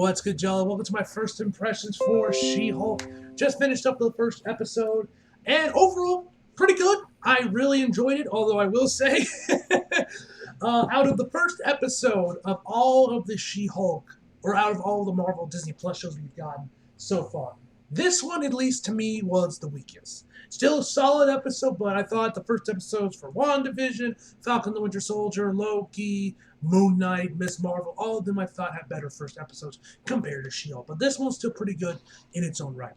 What's good, y'all? Welcome to my first impressions for She-Hulk. Just finished up the first episode, and overall, pretty good. I really enjoyed it, although I will say, out of the first episode of all of the She-Hulk, or out of all the Marvel Disney Plus shows we've gotten so far, this one, at least to me, was the weakest. Still a solid episode, but I thought the first episodes for WandaVision, Falcon the Winter Soldier, Loki, Moon Knight, Miss Marvel, all of them I thought had better first episodes compared to She-Hulk. But this one's still pretty good in its own right.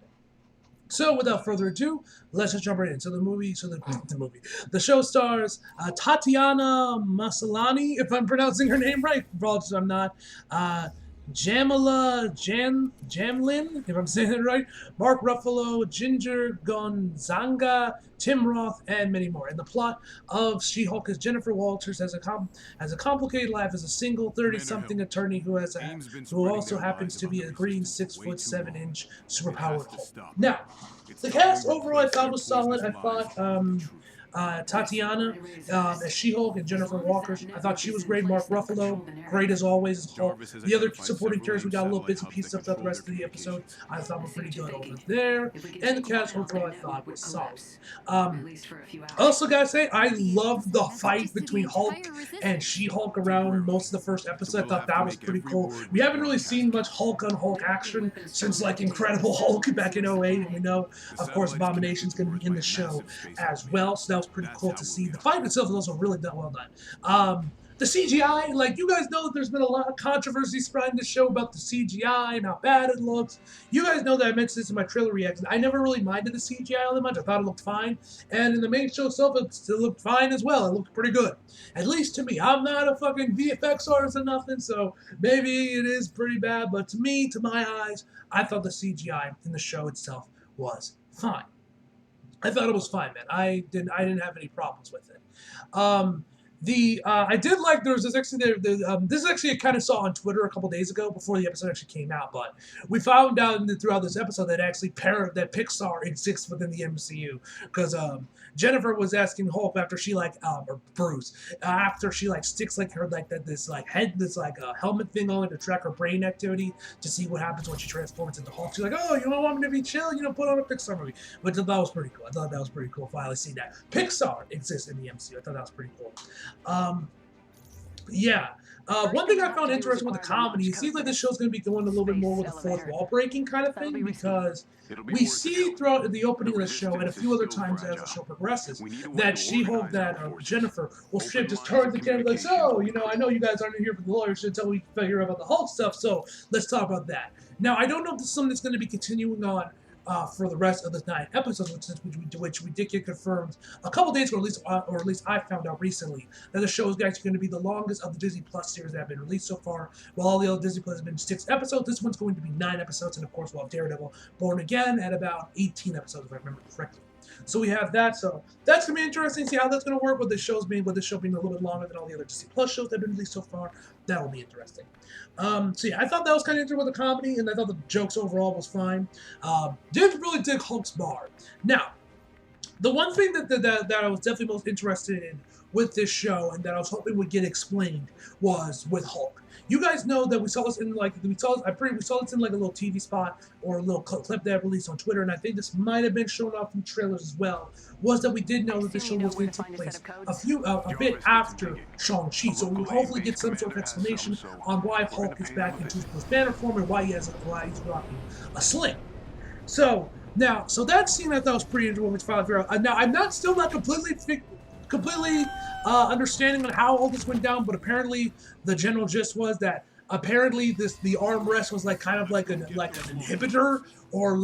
So without further ado, let's just jump right in. So the show stars Tatiana Maslany, if I'm pronouncing her name right. Apologies if I'm not. Jamila Jamlin, if I'm saying it right, Mark Ruffalo, Ginger Gonzaga, Tim Roth, and many more. And the plot of She-Hulk is Jennifer Walters has a complicated life as a single 30-something attorney who also happens to be a green 6'7" superpowered Hulk. Now, the cast overall I thought was solid. I thought Tatiana as She-Hulk and Jennifer Walker, I thought she was great. Mark Ruffalo, great as always as Hulk. The other supporting characters, we got a little bits and pieces throughout the rest of the episode. I thought were pretty good over there. And the cast overall I thought was solid. Also, gotta say, I loved the fight between Hulk and She-Hulk around most of the first episode. I thought that was pretty cool. We haven't really seen much Hulk on Hulk action since like Incredible Hulk back in 2008, and we know, of course, Abomination's going to be in the show as well. So that was pretty cool to see. The fight itself was also really well done. The CGI, like, you guys know that there's been a lot of controversy surrounding the show about the CGI and how bad it looks. You guys know that I mentioned this in my trailer reaction. I never really minded the CGI all that much. I thought it looked fine. And in the main show itself, it still looked fine as well. It looked pretty good. At least to me. I'm not a fucking VFX artist or nothing, so maybe it is pretty bad. But to me, to my eyes, I thought the CGI in the show itself was fine. I thought it was fine, man. I didn't have any problems with it. I did like this is actually I kind of saw on Twitter a couple days ago before the episode actually came out, but we found out throughout this episode that actually that Pixar exists within the MCU because Jennifer was asking Hulk after she or Bruce after she sticks this helmet thing on to track her brain activity to see what happens when she transforms into Hulk. She's like, oh, you don't want me to be chill? Put on a Pixar movie. But that was pretty cool. I thought that was pretty cool. Finally see that Pixar exists in the MCU. I thought that was pretty cool. One thing I found interesting with the comedy, it seems like this show's going to be going a little bit more with a fourth wall breaking kind of thing, because we see throughout the opening of the show and a few other times as the show progresses that She-Hulk, Jennifer will straight just turn the camera like, so, I know you guys aren't here for the lawyers until we figure out about the Hulk stuff, so let's talk about that. Now, I don't know if this is something that's going to be continuing on for the rest of the 9 episodes, which we did get confirmed a couple days ago, or at least I found out recently, that the show is actually going to be the longest of the Disney Plus series that have been released so far. While all the other Disney Plus have been 6 episodes, this one's going to be 9 episodes, and of course we'll have Daredevil Born Again at about 18 episodes, if I remember correctly. So we have that, so that's going to be interesting to see how that's going to work with the show being a little bit longer than all the other Disney Plus shows that have been released so far. That will be interesting. I thought that was kind of interesting with the comedy, and I thought the jokes overall was fine. Didn't really dig Hulk's bar. Now, the one thing that I was definitely most interested in with this show, and that I was hoping would get explained, was with Hulk. You guys know that we saw this in a little TV spot or a little clip that I released on Twitter, and I think this might have been shown off in trailers as well. Was that we did know that this show was going to take place a bit after Shang-Chi, so we will hopefully get some sort of explanation on why Hulk is back into his banner form and why he's rocking a sling. So that scene I thought was pretty interesting when we found out. Now I'm still not completely understanding on how all this went down, but apparently the general gist was that apparently the armrest was kind of like an inhibitor, or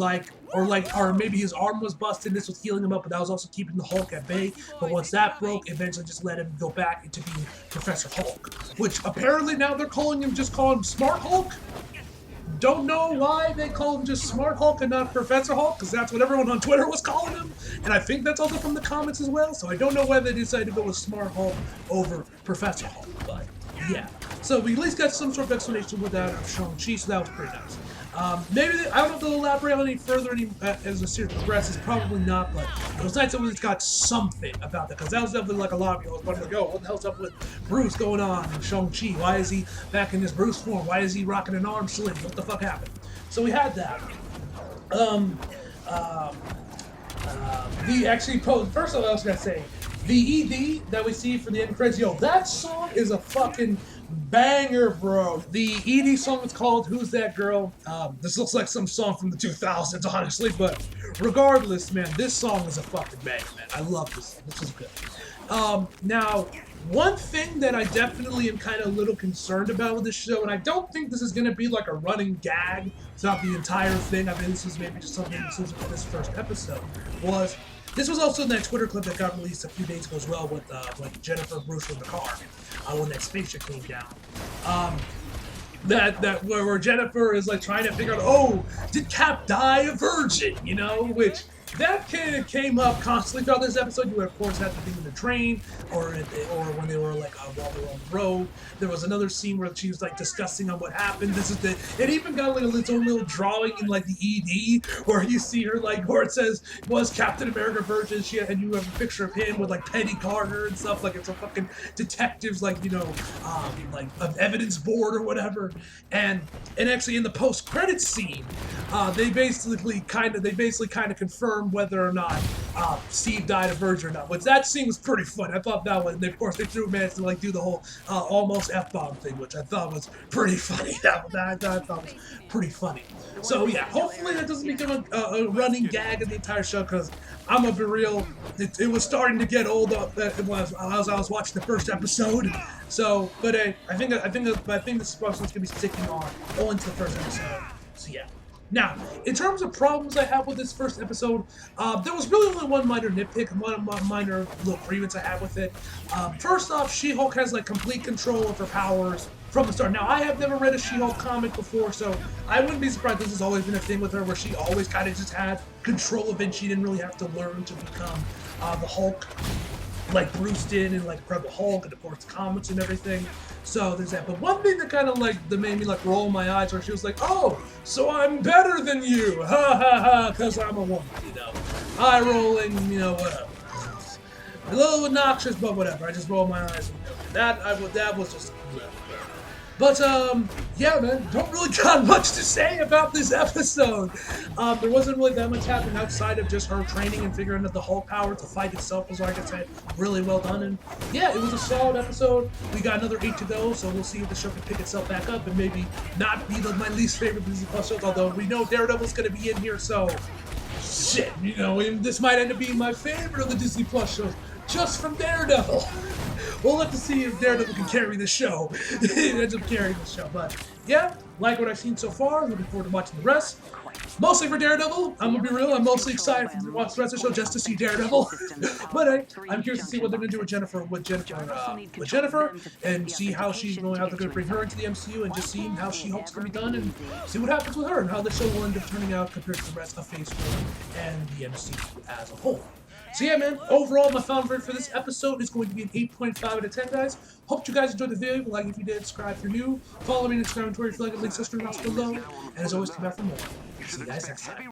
maybe his arm was busted. This was healing him up, but that was also keeping the Hulk at bay. But once that broke, eventually just let him go back into being Professor Hulk, which apparently now they're calling him Smart Hulk. Don't know why they call him just Smart Hulk and not Professor Hulk, because that's what everyone on Twitter was calling him, and I think that's also from the comments as well, so I don't know why they decided to go with Smart Hulk over Professor Hulk, but yeah. So we at least got some sort of explanation with that of Shang-Chi, so that was pretty nice. I don't know if they'll elaborate on any further as the series progresses. Probably not, but it was nice that we got something about that, because that was definitely like a lot of people was wondering, what the hell's up with Bruce going on and Shang-Chi? Why is he back in this Bruce form? Why is he rocking an arm sling? What the fuck happened? So we had that. First of all, I was gonna say, the ED that we see for the end credits, that song is a fucking banger, bro. The ED song is called "Who's That Girl?" This looks like some song from the 2000s, honestly, but regardless, man, this song is a fucking banger, man. I love this song. This is good. Now, one thing that I definitely am kind of a little concerned about with this show, and I don't think this is going to be like a running gag throughout the entire thing, I mean, this is maybe just something exclusive for this first episode, this was also in that Twitter clip that got released a few days ago as well with like Jennifer, Bruce in the car when that spaceship came down. Where Jennifer is like trying to figure out, did Cap die a virgin? Which that kind of came up constantly throughout this episode. You, of course, had the thing in the train, or when they were like while they were on the road. There was another scene where she was like discussing on what happened. It even got like its own little drawing in like the ED where you see her where it says, "Was Captain America virgin?" And you have a picture of him with like Peggy Carter and stuff, like it's a fucking detective's like an evidence board or whatever. And actually in the post-credits scene, they basically kind of confirmed whether or not Steve died a virgin or not. Which that scene was pretty funny. I thought that one. And of course, they threw managed to do the whole almost F-bomb thing, which I thought was pretty funny. I thought was pretty funny. So yeah, hopefully that doesn't become a running gag in the entire show, because I'm gonna be real, it was starting to get old as I was watching the first episode. So, but I think this process is gonna be sticking on into the first episode. So yeah. Now, in terms of problems I have with this first episode, there was really only one minor nitpick, one minor little grievance I had with it. First off, She-Hulk has complete control of her powers from the start. Now, I have never read a She-Hulk comic before, so I wouldn't be surprised this has always been a thing with her, where she always kind of just had control of it. She didn't really have to learn to become the Hulk like Bruce did in Incredible Hulk and of course comics and everything. So there's that. But one thing that kind of that made me roll my eyes, where she was like, "Oh, so I'm better than you, ha ha ha," because I'm a woman, eye rolling, whatever. A little obnoxious, but whatever. I just roll my eyes. That was just. But, yeah, man, don't really got much to say about this episode. There wasn't really that much happening outside of just her training and figuring out the Hulk power. The fight itself was, like I said, really well done. And, yeah, it was a solid episode. We got another 8 to go, so we'll see if the show can pick itself back up and maybe not be my least favorite Disney Plus shows, although we know Daredevil's going to be in here, so shit, this might end up being my favorite of the Disney Plus shows, just from Daredevil. We'll have to see if Daredevil can carry the show. It ends up carrying the show. But yeah, like what I've seen so far. Looking forward to watching the rest. Mostly for Daredevil. I'm gonna be real. I'm mostly excited to watch the rest of the show just to see Daredevil. But I'm curious to see what they're gonna do with Jennifer, and see how how they're gonna bring her into the MCU, and just seeing how She-Hulk's gonna be done, and see what happens with her and how the show will end up turning out compared to the rest of Phase 4 and the MCU as a whole. So yeah, man, overall, my final verdict for this episode is going to be an 8.5 out of 10, guys. Hope you guys enjoyed the video. Like if you did, subscribe if you're new. Follow me on Instagram and Twitter if you like it. Links in the description below. And as always, come back for more. See you guys next time.